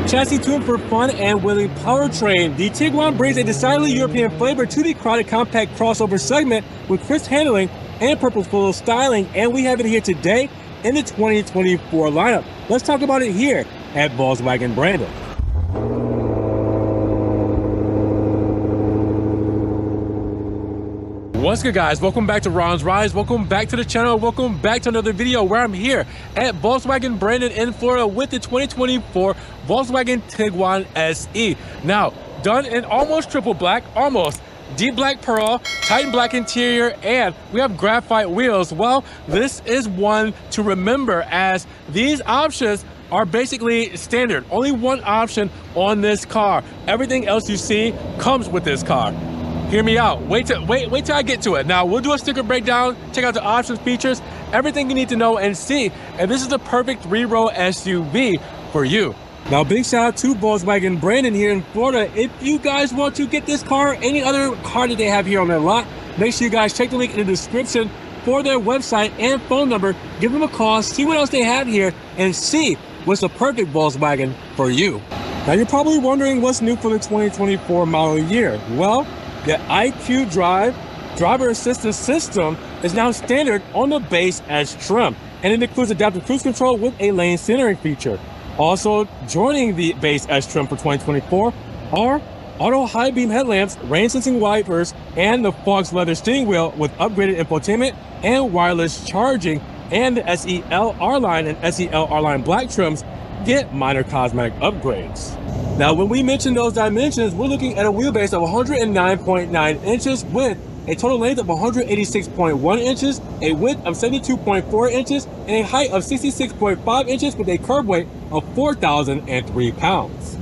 Chassis tuned for fun and wheeling powertrain, the Tiguan brings a decidedly European flavor to the crowded compact crossover segment with crisp handling and purposeful styling, and we have it here today in the 2024 lineup. Let's talk about it here at Volkswagen Brandon. What's good, guys? Welcome back to Ron's Rides. Welcome back to the channel. Welcome back to another video where I'm here at Volkswagen Brandon in Florida with the 2024 Volkswagen Tiguan SE. Now, done in almost triple black, almost. Deep black pearl, titan black interior, and we have graphite wheels. Well, this is one to remember as these options are basically standard. Only one option on this car. Everything else you see comes with this car. Hear me out. Wait till I get to it. Now, we'll do a sticker breakdown, check out the options, features, everything you need to know and see. And this is the perfect three-row SUV for you. Now, big shout out to Volkswagen Brandon here in Florida. If you guys want to get this car or any other car that they have here on their lot, make sure you guys check the link in the description for their website and phone number. Give them a call, see what else they have here, and see what's the perfect Volkswagen for you. Now, you're probably wondering what's new for the 2024 model year. Well, the IQ Drive driver assistance system is now standard on the base as trim, and it includes adaptive cruise control with a lane centering feature. Also joining the base S trim for 2024 are auto high beam headlamps, rain sensing wipers, and the Fox leather steering wheel with upgraded infotainment and wireless charging. And the SE-LR line and SE-LR line black trims get minor cosmetic upgrades. Now, when we mention those dimensions, we're looking at a wheelbase of 109.9 inches with a total length of 186.1 inches, a width of 72.4 inches, and a height of 66.5 inches with a curb weight of 4,003 pounds.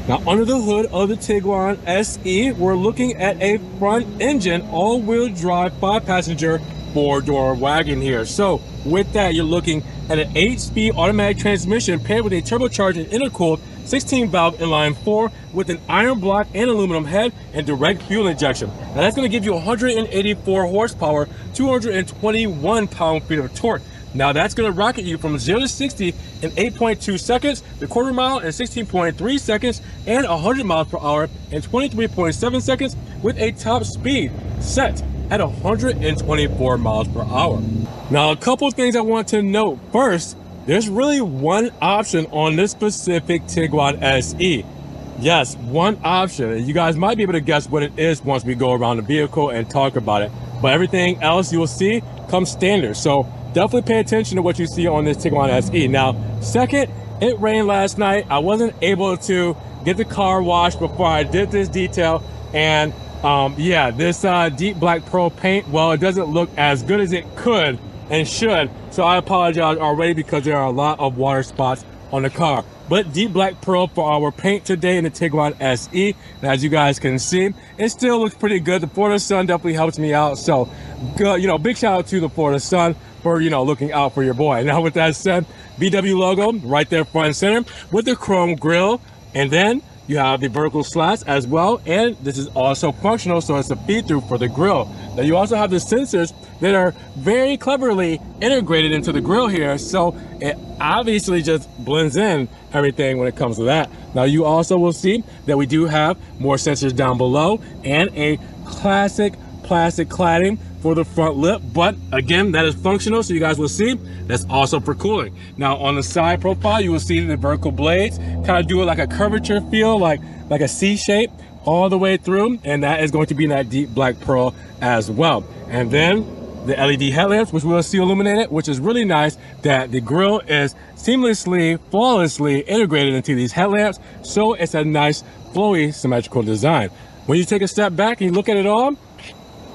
Now, under the hood of the Tiguan SE, we're looking at a front engine, all-wheel drive, 5-passenger, 4-door wagon here. So with that, you're looking at an 8-speed automatic transmission paired with a turbocharged and intercooled 16-valve inline 4 with an iron block and aluminum head and direct fuel injection. Now that's going to give you 184 horsepower, 221 pound-feet of torque. Now that's going to rocket you from 0 to 60 in 8.2 seconds, the quarter mile in 16.3 seconds, and 100 miles per hour in 23.7 seconds with a top speed set at 124 miles per hour. Now, a couple of things I want to note. First, there's really one option on this specific Tiguan SE. Yes, one option. And you guys might be able to guess what it is once we go around the vehicle and talk about it. But everything else you will see comes standard. So definitely pay attention to what you see on this Tiguan SE. Now, second, it rained last night. I wasn't able to get the car washed before I did this detail. And yeah, this deep black pearl paint, well, it doesn't look as good as it could and should. So I apologize already because there are a lot of water spots on the car. But deep black pearl for our paint today in the Tiguan SE. And as you guys can see, it still looks pretty good. The Florida sun definitely helps me out. So, you know, big shout out to the Florida sun for, you know, looking out for your boy. Now, with that said, VW logo right there front and center with the chrome grille. And then you have the vertical slats as well, and this is also functional, so it's a feed-through for the grille. Now you also have the sensors that are very cleverly integrated into the grille here, so it obviously just blends in everything when it comes to that. Now you also will see that we do have more sensors down below and a classic plastic cladding for the front lip, but again, that is functional, so you guys will see that's also for cooling. Now on the side profile, you will see the vertical blades kind of do it like a curvature feel, like a C shape all the way through, and that is going to be in that deep black pearl as well. And then the LED headlamps, which we'll see illuminated, which is really nice that the grille is seamlessly, flawlessly integrated into these headlamps, so it's a nice flowy symmetrical design. When you take a step back and you look at it all,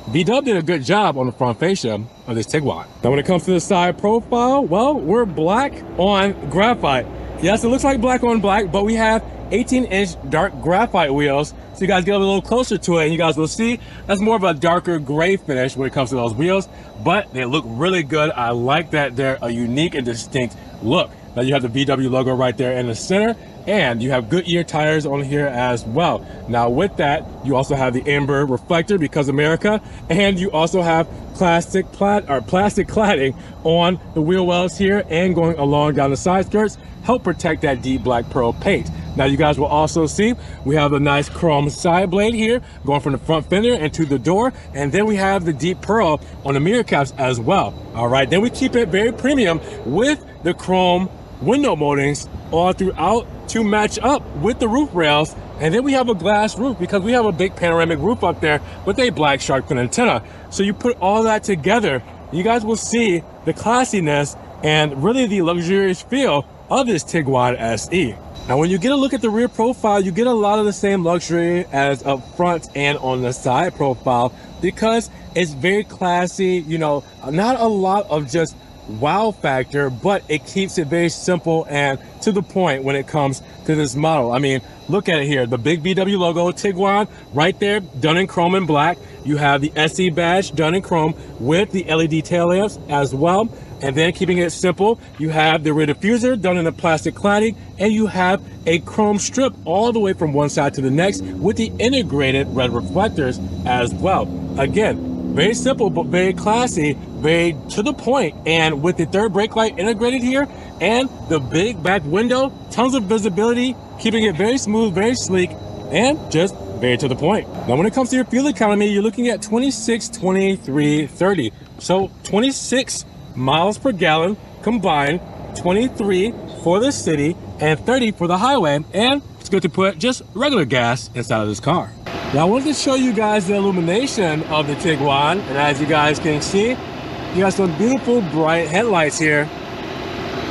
VW did a good job on the front fascia of this Tiguan. Now when it comes to the side profile, well, we're black on graphite. Yes, it looks like black on black, but we have 18-inch dark graphite wheels. So you guys get a little closer to it and you guys will see that's more of a darker gray finish when it comes to those wheels, but they look really good. I like that they're a unique and distinct look. Now you have the VW logo right there in the center, and you have Goodyear tires on here as well. Now with that, you also have the amber reflector because America, and you also have plastic cladding on the wheel wells here and going along down the side skirts, help protect that deep black pearl paint. Now you guys will also see we have a nice chrome side blade here going from the front fender into the door, and then we have the deep pearl on the mirror caps as well. All right, then we keep it very premium with the chrome window moldings all throughout to match up with the roof rails. And then we have a glass roof because we have a big panoramic roof up there with a black shark fin antenna. So you put all that together, you guys will see the classiness and really the luxurious feel of this Tiguan SE. Now, when you get a look at the rear profile, you get a lot of the same luxury as up front and on the side profile because it's very classy, you know, not a lot of just wow factor, but it keeps it very simple and to the point when it comes to this model. I mean, look at it here, the big VW logo, Tiguan, right there, done in chrome and black. You have the SE badge done in chrome with the LED tail lamps as well. And then keeping it simple, you have the rear diffuser done in a plastic cladding, and you have a chrome strip all the way from one side to the next with the integrated red reflectors as well. Again, very simple, but very classy, very to the point. And with the third brake light integrated here and the big back window, tons of visibility, keeping it very smooth, very sleek, and just very to the point. Now, when it comes to your fuel economy, you're looking at 26, 23, 30. So 26 miles per gallon combined, 23 for the city and 30 for the highway. And it's good to put just regular gas inside of this car. Now, I wanted to show you guys the illumination of the Tiguan, and as you guys can see, you got some beautiful bright headlights here.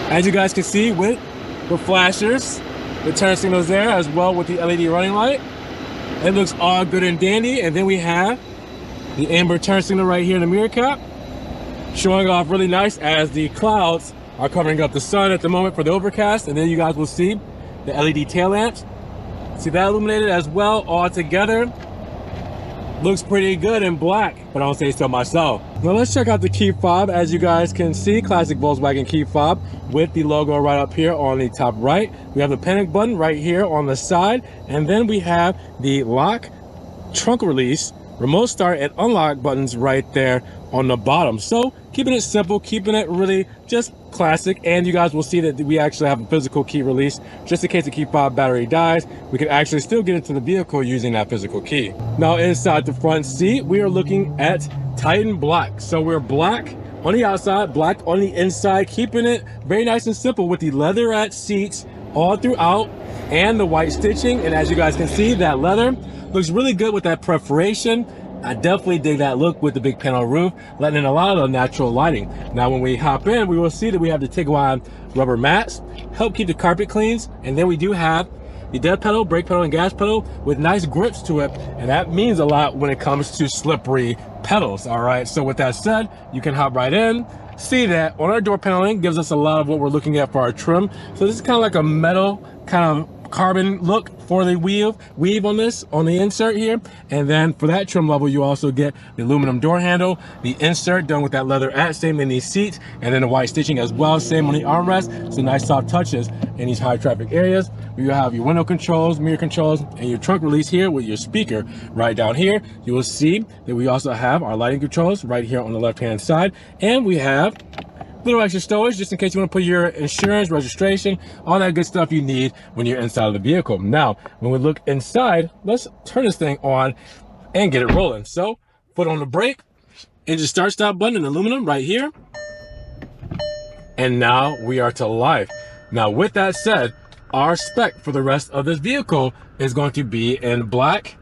As you guys can see with the flashers, the turn signals there, as well with the LED running light. It looks all good and dandy. And then we have the amber turn signal right here in the mirror cap, showing off really nice as the clouds are covering up the sun at the moment for the overcast. And then you guys will see the LED tail lamps. See that illuminated as well all together. Looks pretty good in black, but I don't say so myself. Now let's check out the key fob. As you guys can see, classic Volkswagen key fob with the logo right up here on the top right. We have the panic button right here on the side, and then we have the lock, trunk release, remote start and unlock buttons right there on the bottom. So keeping it simple, keeping it really just classic. And you guys will see that we actually have a physical key release just in case the key fob battery dies. We can actually still get into the vehicle using that physical key. Now inside the front seat, we are looking at Titan black. So we're black on the outside, black on the inside, keeping it very nice and simple with the leatherette seats all throughout and the white stitching. And as you guys can see, that leather looks really good with that perforation. I definitely dig that look with the big panel roof, letting in a lot of the natural lighting. Now, when we hop in, we will see that we have the Tiguan rubber mats, help keep the carpet clean. And then we do have the dead pedal, brake pedal, and gas pedal with nice grips to it. And that means a lot when it comes to slippery pedals, all right? So with that said, you can hop right in. See that on our door paneling gives us a lot of what we're looking at for our trim. So this is kind of like a metal kind of carbon look for the weave on this, on the insert here. And then for that trim level, you also get the aluminum door handle, the insert done with that leatherette, same in these seats, and then the white stitching as well, same on the armrest. So nice soft touches in these high traffic areas. You have your window controls, mirror controls, and your trunk release here with your speaker right down here. You will see that we also have our lighting controls right here on the left hand side, and we have little extra storage just in case you want to put your insurance, registration, all that good stuff you need when you're inside of the vehicle. Now, when we look inside, let's turn this thing on and get it rolling. So, foot on the brake, engine start stop button in aluminum right here. And now we are to life. Now, with that said, our spec for the rest of this vehicle is going to be in black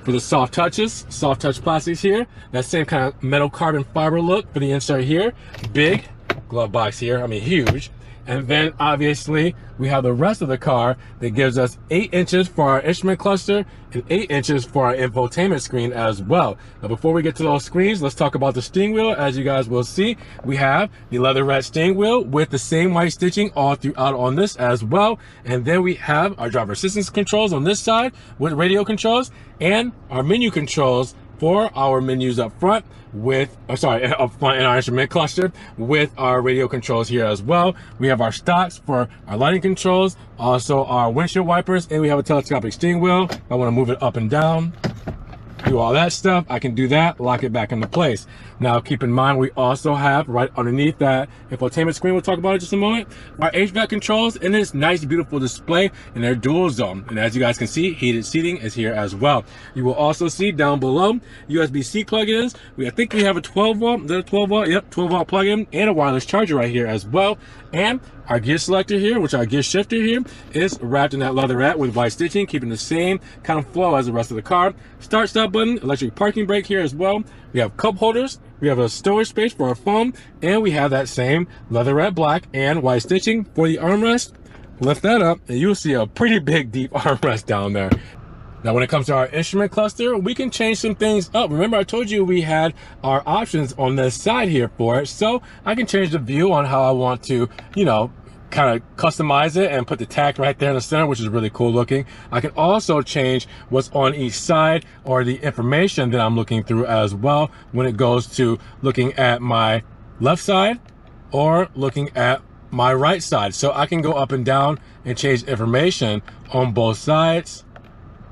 for the soft touches, soft touch plastics here. That same kind of metal carbon fiber look for the insert here. Big glove box here, I mean huge. And then obviously we have the rest of the car that gives us 8 inches for our instrument cluster and 8 inches for our infotainment screen as well. Now before we get to those screens, let's talk about the steering wheel. As you guys will see, we have the leatherette steering wheel with the same white stitching all throughout on this as well. And then we have our driver assistance controls on this side with radio controls and our menu controls for our menus up front with, up front in our instrument cluster with our radio controls here as well. We have our stocks for our lighting controls, also our windshield wipers, and we have a telescopic steering wheel. I want to move it up and down. do all that stuff. I can do that, lock it back into place. Now, keep in mind, we also have right underneath that infotainment screen, we'll talk about it in just a moment, our HVAC controls and this nice, beautiful display in their dual zone. And as you guys can see, heated seating is here as well. You will also see down below USB-C plug-ins. I think we have a 12 volt, is that a 12 volt? Yep, 12 volt plug-in and a wireless charger right here as well. And our gear selector here, which our gear shifter here, is wrapped in that leatherette with white stitching, keeping the same kind of flow as the rest of the car. Start stop button, electric parking brake here as well. We have cup holders, we have a storage space for our phone, and we have that same leatherette black and white stitching for the armrest. Lift that up and you'll see a pretty big deep armrest down there. Now, when it comes to our instrument cluster, we can change some things up. Remember, I told you we had our options on this side here for it. So I can change the view on how I want to, you know, kind of customize it and put the tag right there in the center, which is really cool looking. I can also change what's on each side or the information that I'm looking through as well when it goes to looking at my left side or looking at my right side. So I can go up and down and change information on both sides,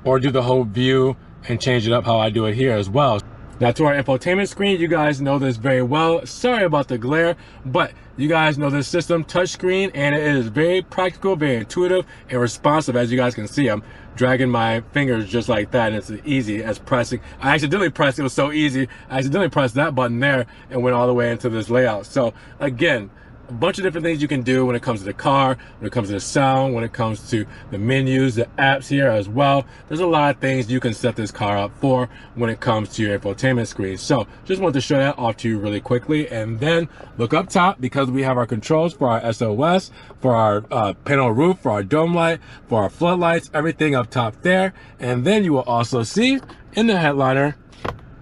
or do the whole view and change it up how I do it here as well. Now, to our infotainment screen, you guys know this very well. Sorry about the glare, but you guys know this system, touchscreen, and it is very practical, very intuitive, and responsive. As you guys can see, I'm dragging my fingers just like that, and it's as easy as pressing. I accidentally pressed, it was so easy. I accidentally pressed that button there and went all the way into this layout. So again, a bunch of different things you can do when it comes to the car, when it comes to the sound, when it comes to the menus, the apps here as well. There's a lot of things you can set this car up for when it comes to your infotainment screen. So just wanted to show that off to you really quickly. And then look up top, because we have our controls for our SOS, for our panel roof, for our dome light, for our floodlights, everything up top there. And then you will also see in the headliner,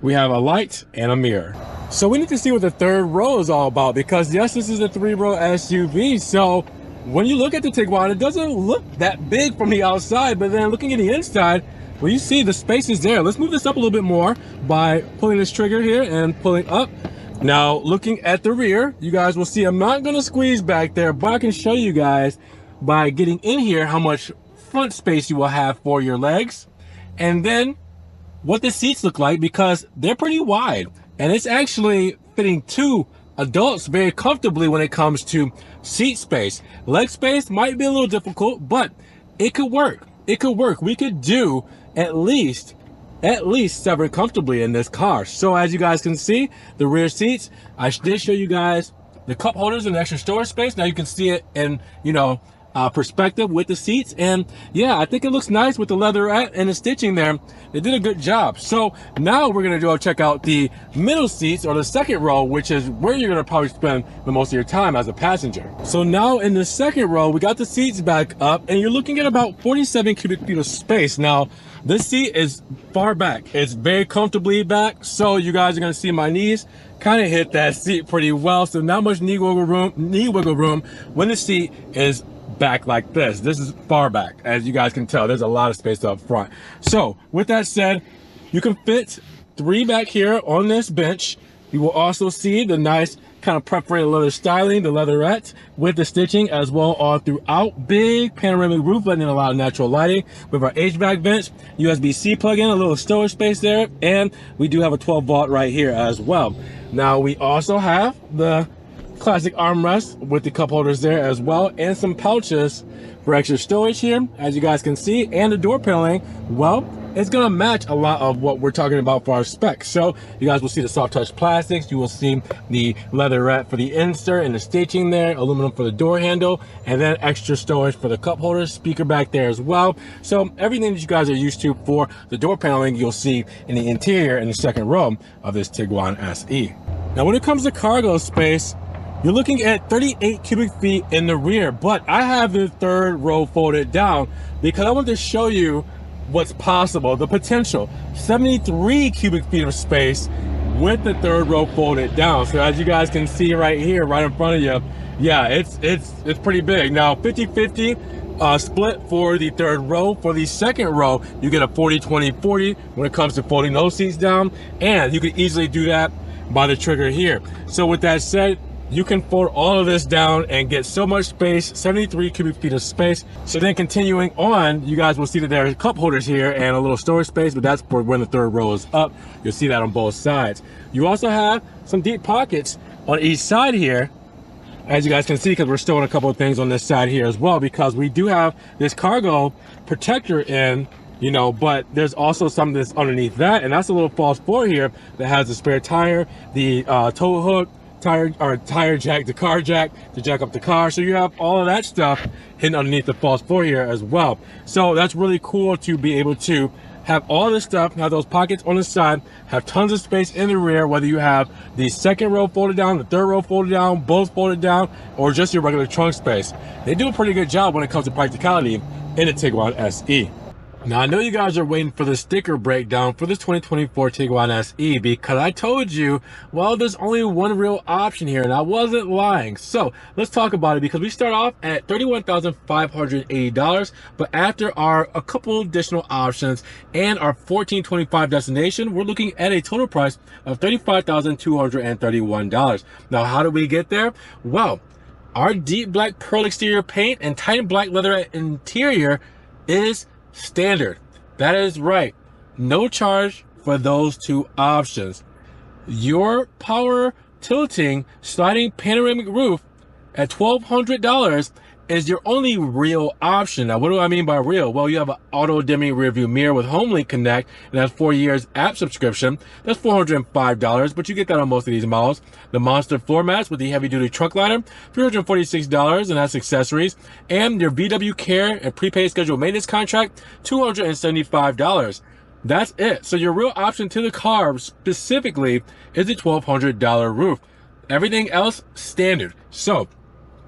we have a light and a mirror. So we need to see what the third row is all about, because yes, this is a 3-row SUV. So when you look at the Tiguan, it doesn't look that big from the outside, but then looking at the inside, well, you see the space is there. Let's move this up a little bit more by pulling this trigger here and pulling up. Now, looking at the rear, you guys will see I'm not gonna squeeze back there, but I can show you guys by getting in here how much front space you will have for your legs, and then what the seats look like, because they're pretty wide. And it's actually fitting 2 adults very comfortably when it comes to seat space. Leg space might be a little difficult, but it could work. It could work. We could do at least 7 comfortably in this car. So as you guys can see, the rear seats, I did show you guys the cup holders and the extra storage space. Now you can see it in, you know, perspective with the seats, and yeah, I think it looks nice with the leatherette and the stitching there. They did a good job. So now we're gonna go check out the middle seats, or the second row, which is where you're gonna probably spend the most of your time as a passenger. So now in the second row, we got the seats back up, and you're looking at about 47 cubic feet of space. Now this seat is far back, it's very comfortably back, so you guys are gonna see my knees kind of hit that seat pretty well. So not much knee wiggle room when the seat is back like this. This is far back. As you guys can tell, there's a lot of space up front. So with that said, you can fit 3 back here on this bench. You will also see the nice kind of perforated leather styling, the leatherette with the stitching as well all throughout. Big panoramic roof, letting in a lot of natural lighting with our HVAC vents, USB-C plug-in, a little storage space there, and we do have a 12 volt right here as well. Now we also have the classic armrest with the cup holders there as well, and some pouches for extra storage here, as you guys can see. And the door paneling, well, it's gonna match a lot of what we're talking about for our specs. So you guys will see the soft touch plastics, you will see the leatherette for the insert and the stitching there, aluminum for the door handle, and then extra storage for the cup holders, speaker back there as well. So everything that you guys are used to for the door paneling, you'll see in the interior in the second row of this Tiguan SE. Now when it comes to cargo space, you're looking at 38 cubic feet in the rear, but I have the third row folded down because I want to show you what's possible, the potential. 73 cubic feet of space with the third row folded down. So as you guys can see right here, right in front of you, yeah, it's pretty big. Now 50-50 split for the third row. For the second row, you get a 40-20-40 when it comes to folding those seats down, and you can easily do that by the trigger here. So with that said, you can fold all of this down and get so much space, 73 cubic feet of space. So then continuing on, you guys will see that there are cup holders here and a little storage space, but that's for when the third row is up. You'll see that on both sides. You also have some deep pockets on each side here, as you guys can see, because we're storing a couple of things on this side here as well, because we do have this cargo protector in, you know, but there's also something that's underneath that, and that's a little false floor here that has the spare tire, the tow hook, tire jack, the car jack to jack up the car. So you have all of that stuff hidden underneath the false floor here as well. So that's really cool to be able to have all this stuff, have those pockets on the side, have tons of space in the rear, whether you have the second row folded down, the third row folded down, both folded down, or just your regular trunk space. They do a pretty good job when it comes to practicality in the Tiguan SE. Now, I know you guys are waiting for the sticker breakdown for this 2024 Tiguan SE, because I told you, well, there's only one real option here, and I wasn't lying. So let's talk about it, because we start off at $31,580, but after a couple additional options and our $1,425 destination, we're looking at a total price of $35,231. Now, how do we get there? Well, our deep black pearl exterior paint and titan black leather interior is standard. That is right. No charge for those two options. Your power tilting sliding panoramic roof at $1,200 is your only real option. Now, what do I mean by real? Well, you have an auto dimming rear view mirror with HomeLink Connect, and that's 4 years app subscription. That's $405, but you get that on most of these models. The monster floor mats with the heavy duty trunk liner, $346, and that's accessories. And your VW Care and prepaid scheduled maintenance contract, $275. That's it. So your real option to the car specifically is the $1,200 roof. Everything else standard. So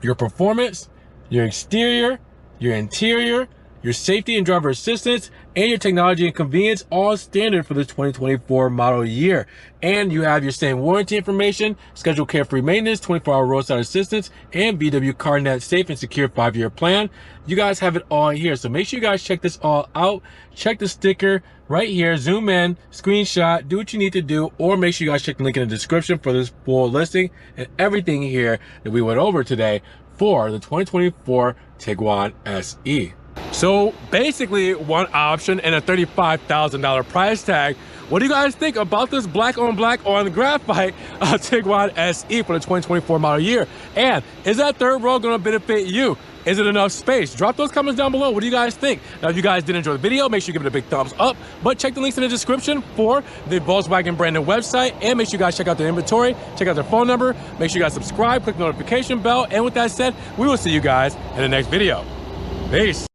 your performance, your exterior, your interior, your safety and driver assistance, and your technology and convenience, all standard for the 2024 model year. And you have your same warranty information, scheduled carefree maintenance, 24-hour roadside assistance, and VW CarNet safe and secure 5-year plan. You guys have it all here. So make sure you guys check this all out. Check the sticker right here, zoom in, screenshot, do what you need to do, or make sure you guys check the link in the description for this full listing and everything here that we went over today for the 2024 Tiguan SE. So basically one option and a $35,000 price tag. What do you guys think about this black on black on graphite Tiguan SE for the 2024 model year? And is that third row going to benefit you? Is it enough space? Drop those comments down below. What do you guys think? Now, if you guys did enjoy the video, make sure you give it a big thumbs up, but check the links in the description for the Volkswagen branded website, and make sure you guys check out their inventory, check out their phone number, make sure you guys subscribe, click the notification bell, and with that said, we will see you guys in the next video. Peace.